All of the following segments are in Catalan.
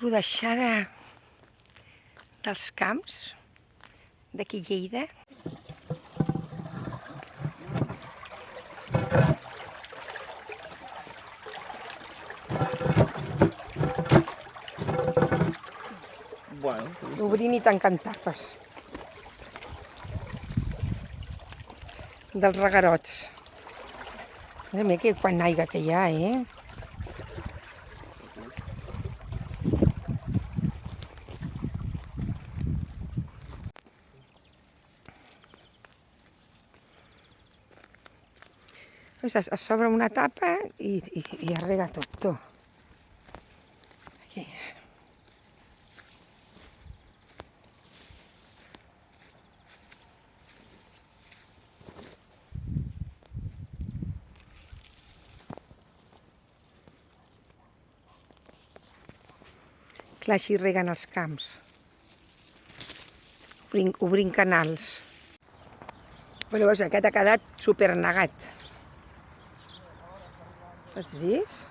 rodejada dels camps d'aquí Lleida. Bueno, Obrint i tancant tapes dels reguerots. Mira que quan aigua que hi ha, Es s'obre una tapa i es rega tot, tu. Aquí. Clar, així reguen els camps, obrint canals. Però veus, aquest ha quedat supernegat. Has vist?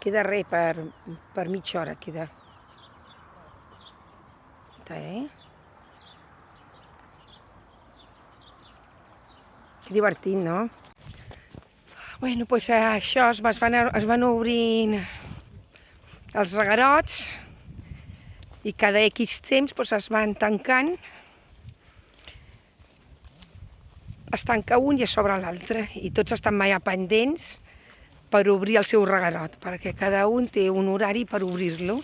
Queda res per mitja hora, queda. Que divertit, no? Bueno, doncs això, es van obrint els reguerots i cada X temps es van tancant. Es tanca un i s'obre l'altre i tots estan allà pendents per obrir el seu reguerot, perquè cada un té un horari per obrir-lo.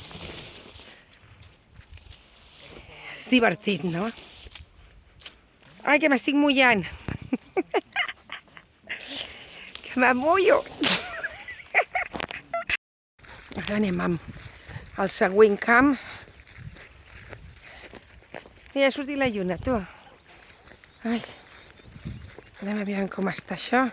És divertit, no? Ai, que m'estic mullant! Que m'amullo! Ara anem al següent camp. Ja ha sortit la lluna, tu. Ai, anem a veure com està això.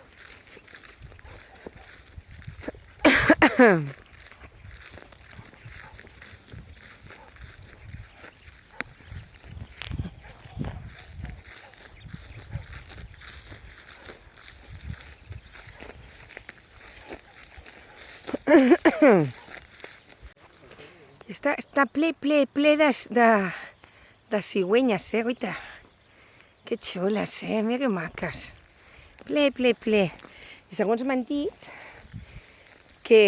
Està ple de cigüenyes, guaita. Que xules, mira que maques. Ple. I segons m'han dit que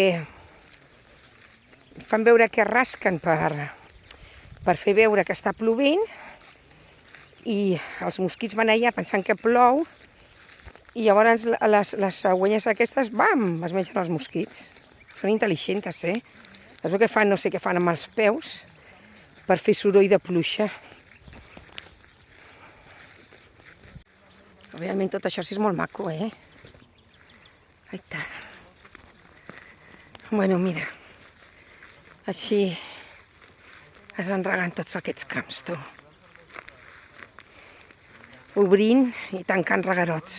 fan veure que rasquen per fer veure que està plovent i els mosquits van allà pensant que plou i llavors les cigüenyes aquestes, bam, es mengen els mosquits. Són intel·ligents, Es veu que fan, no sé què fan amb els peus per fer soroll de pluja. Realment tot això sí és molt maco, Aita. Bueno, mira, així es van regant tots aquests camps, tu. Obrint i tancant reguerots.